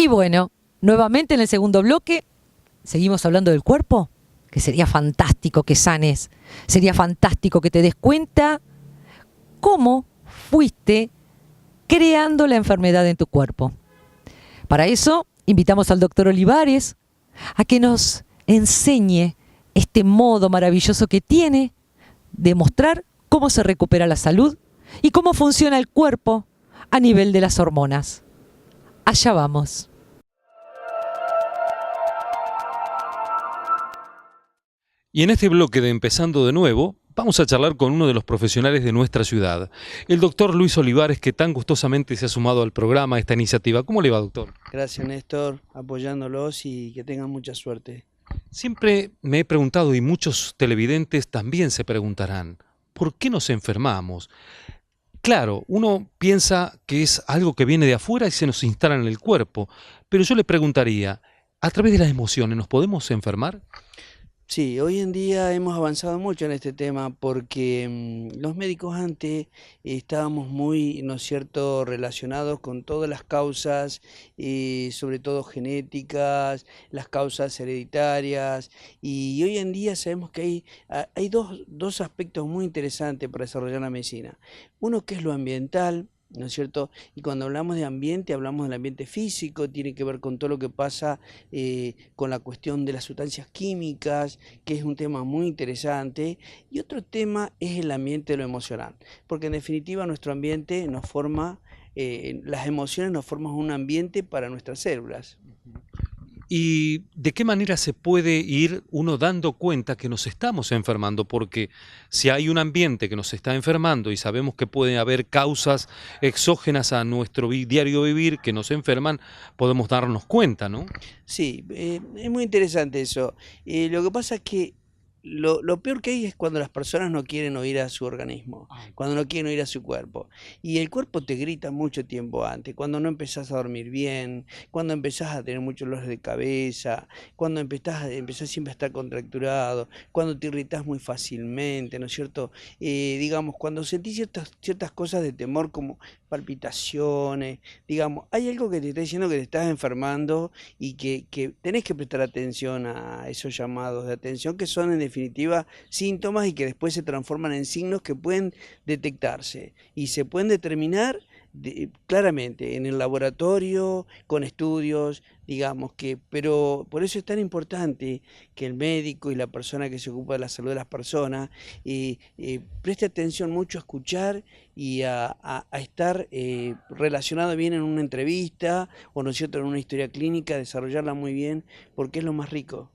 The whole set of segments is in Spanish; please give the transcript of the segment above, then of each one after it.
Y bueno, nuevamente en el segundo bloque, seguimos hablando del cuerpo, que sería fantástico que sanes, sería fantástico que te des cuenta cómo fuiste creando la enfermedad en tu cuerpo. Para eso, invitamos al doctor Olivares a que nos enseñe este modo maravilloso que tiene de mostrar cómo se recupera la salud y cómo funciona el cuerpo a nivel de las hormonas. Allá vamos. Y en este bloque de Empezando de Nuevo, vamos a charlar con uno de los profesionales de nuestra ciudad, el doctor Luis Olivares, que tan gustosamente se ha sumado al programa, a esta iniciativa. ¿Cómo le va, doctor? Gracias, Néstor, apoyándolos y que tengan mucha suerte. Siempre me he preguntado, y muchos televidentes también se preguntarán, ¿por qué nos enfermamos? Claro, uno piensa que es algo que viene de afuera y se nos instala en el cuerpo, pero yo le preguntaría, ¿a través de las emociones nos podemos enfermar? Sí, hoy en día hemos avanzado mucho en este tema porque los médicos antes estábamos muy, ¿no es cierto?, relacionados con todas las causas, sobre todo genéticas, las causas hereditarias, y hoy en día sabemos que hay dos aspectos muy interesantes para desarrollar la medicina. Uno que es lo ambiental, ¿no es cierto? Y cuando hablamos de ambiente, hablamos del ambiente físico, tiene que ver con todo lo que pasa con la cuestión de las sustancias químicas, que es un tema muy interesante. Y otro tema es el ambiente de lo emocional, porque en definitiva nuestro ambiente nos forma, las emociones nos forman un ambiente para nuestras células. ¿Y de qué manera se puede ir uno dando cuenta que nos estamos enfermando? Porque si hay un ambiente que nos está enfermando y sabemos que puede haber causas exógenas a nuestro diario vivir que nos enferman, podemos darnos cuenta, ¿no? Sí, es muy interesante eso. Lo que pasa es que lo peor que hay es cuando las personas no quieren oír a su organismo, cuando no quieren oír a su cuerpo. Y el cuerpo te grita mucho tiempo antes, cuando no empezás a dormir bien, cuando empezás a tener muchos dolores de cabeza, cuando empezás siempre a estar contracturado, cuando te irritás muy fácilmente, ¿no es cierto? Digamos, cuando sentís ciertas cosas de temor como palpitaciones, digamos, hay algo que te está diciendo que te estás enfermando y que tenés que prestar atención a esos llamados de atención que son en definitiva síntomas y que después se transforman en signos que pueden detectarse y se pueden determinar claramente en el laboratorio, con estudios, digamos que, pero por eso es tan importante que el médico y la persona que se ocupa de la salud de las personas preste atención mucho a escuchar y a estar relacionado bien en una entrevista o no es cierto en una historia clínica, desarrollarla muy bien porque es lo más rico.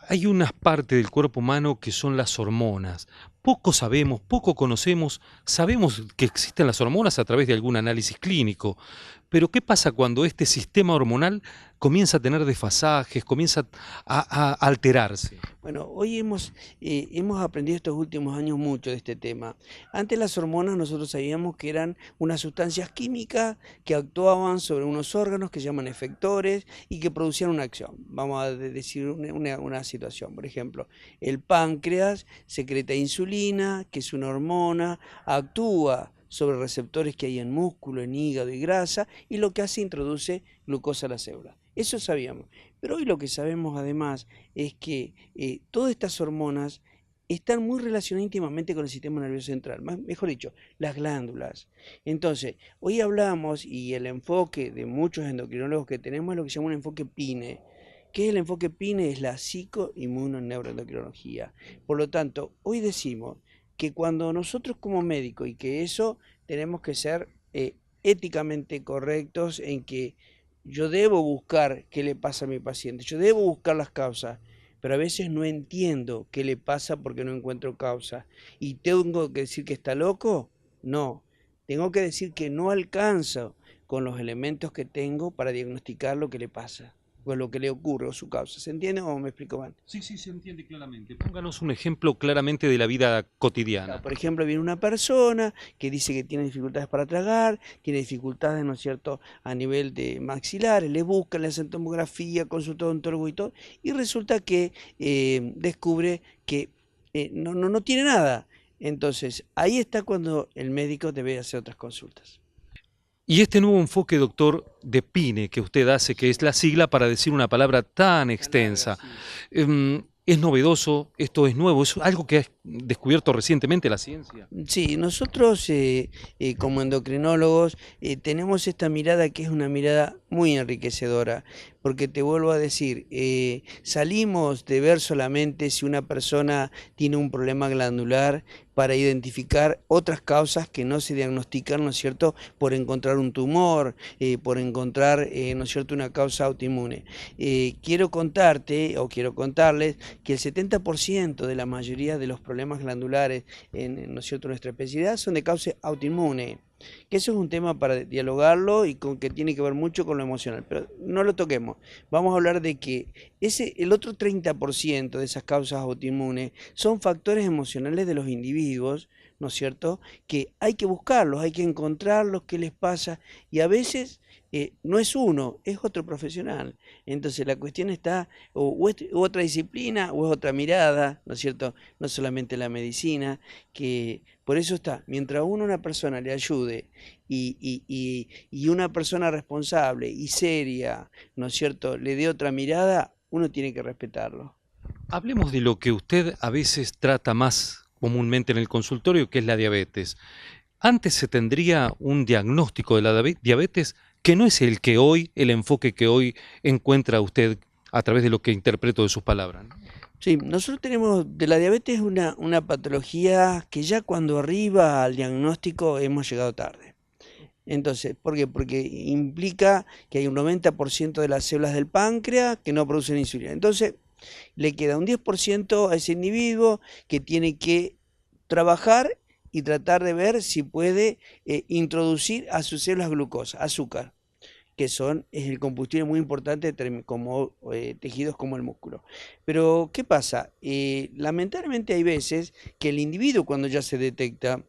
Hay unas partes del cuerpo humano que son las hormonas. Poco sabemos, poco conocemos, sabemos que existen las hormonas a través de algún análisis clínico, pero ¿qué pasa cuando este sistema hormonal comienza a tener desfasajes, comienza a alterarse? Bueno, hoy hemos aprendido estos últimos años mucho de este tema. Antes las hormonas nosotros sabíamos que eran unas sustancias químicas que actuaban sobre unos órganos que se llaman efectores y que producían una acción. Vamos a decir una situación, por ejemplo, el páncreas secreta insulina, que es una hormona, actúa sobre receptores que hay en músculo, en hígado y grasa, y lo que hace introduce glucosa a la célula. Eso sabíamos. Pero hoy lo que sabemos además es que todas estas hormonas están muy relacionadas íntimamente con el sistema nervioso central, mejor dicho, las glándulas. Entonces, hoy hablamos y el enfoque de muchos endocrinólogos que tenemos es lo que se llama un enfoque PINE. ¿Qué es el enfoque PINE? Es la psicoinmunoneuroendocrinología. Por lo tanto, hoy decimos que cuando nosotros como médicos, y que eso tenemos que ser éticamente correctos en que yo debo buscar qué le pasa a mi paciente, yo debo buscar las causas, pero a veces no entiendo qué le pasa porque no encuentro causa. ¿Y tengo que decir que está loco? No, tengo que decir que no alcanzo con los elementos que tengo para diagnosticar lo que le pasa, o lo que le ocurre, o su causa. ¿Se entiende o me explico mal? Sí, sí, se entiende claramente. Pónganos un ejemplo claramente de la vida cotidiana. Por ejemplo, viene una persona que dice que tiene dificultades para tragar, tiene dificultades, ¿no es cierto?, a nivel de maxilares, le buscan, le hacen tomografía, consulta odontólogo y todo, y resulta que descubre que no tiene nada. Entonces, ahí está cuando el médico debe hacer otras consultas. Y este nuevo enfoque, doctor, de PINE que usted hace, que es la sigla para decir una palabra tan extensa, ¿es novedoso? ¿Esto es nuevo? ¿Es algo que ha descubierto recientemente la ciencia? Sí, nosotros como endocrinólogos tenemos esta mirada que es una mirada muy enriquecedora, porque te vuelvo a decir, salimos de ver solamente si una persona tiene un problema glandular para identificar otras causas que no se diagnostican, ¿no es cierto?, por encontrar un tumor, por encontrar, ¿no es cierto?, una causa autoinmune. Quiero contarte, o quiero contarles, que el 70% de la mayoría de los problemas glandulares ¿no es cierto?, nuestra especialidad son de causa autoinmune, que eso es un tema para dialogarlo y con que tiene que ver mucho con lo emocional, pero no lo toquemos. Vamos a hablar de que el otro 30% de esas causas autoinmunes son factores emocionales de los individuos, ¿no es cierto?, que hay que buscarlos, hay que encontrarlos, qué les pasa, y a veces no es uno, es otro profesional. Entonces la cuestión está, o es otra disciplina, o es otra mirada, ¿no es cierto?, no solamente la medicina, que por eso está, mientras una persona le ayude y una persona responsable y seria, ¿no es cierto?, le dé otra mirada, uno tiene que respetarlo. Hablemos de lo que usted a veces trata más comúnmente en el consultorio, que es la diabetes. Antes se tendría un diagnóstico de la diabetes que no es el que hoy, el enfoque que hoy encuentra usted a través de lo que interpreto de sus palabras, ¿no? Sí, nosotros tenemos de la diabetes una patología que ya cuando arriba al diagnóstico hemos llegado tarde. Entonces, ¿por qué? Porque implica que hay un 90% de las células del páncreas que no producen insulina. Entonces, le queda un 10% a ese individuo que tiene que trabajar y tratar de ver si puede introducir a sus células glucosa, azúcar, que es el combustible muy importante como tejidos como el músculo. Pero, ¿qué pasa? Lamentablemente hay veces que el individuo, cuando ya se detecta,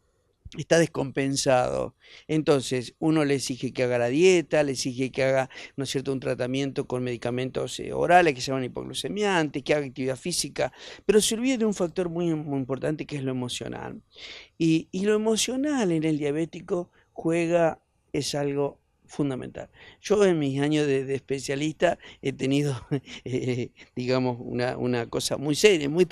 está descompensado. Entonces, uno le exige que haga la dieta, le exige que haga, ¿no es cierto?, un tratamiento con medicamentos orales que se llaman hipoglucemiantes, que haga actividad física, pero se olvida de un factor muy importante que es lo emocional. Y lo emocional en el diabético es algo fundamental. Yo en mis años de especialista he tenido, digamos, una cosa muy seria, muy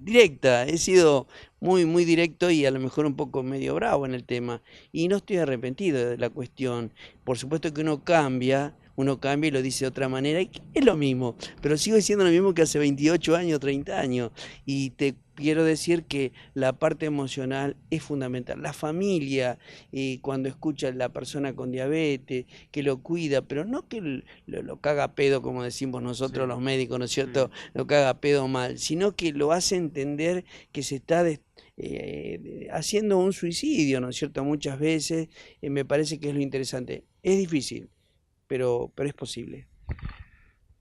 directa. He sido muy directo y a lo mejor un poco medio bravo en el tema. Y no estoy arrepentido de la cuestión. Por supuesto que uno cambia y lo dice de otra manera, y es lo mismo, pero sigo diciendo lo mismo que hace 28 años, 30 años. Y te quiero decir que la parte emocional es fundamental. La familia, cuando escucha a la persona con diabetes, que lo cuida, pero no que lo caga a pedo, como decimos nosotros los médicos, ¿no es cierto?, lo caga a pedo mal, sino que lo hace entender que se está haciendo un suicidio, ¿no es cierto?, muchas veces. Me parece que es lo interesante. Es difícil, pero es posible.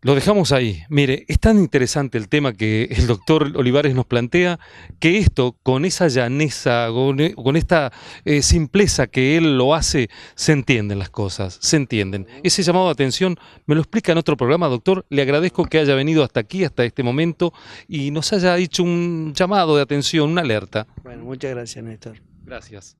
Lo dejamos ahí. Mire, es tan interesante el tema que el doctor Olivares nos plantea, que esto, con esa llaneza, con esta simpleza que él lo hace, se entienden las cosas, se entienden. Ese llamado de atención me lo explica en otro programa, doctor. Le agradezco que haya venido hasta aquí, hasta este momento, y nos haya hecho un llamado de atención, una alerta. Bueno, muchas gracias, Néstor. Gracias.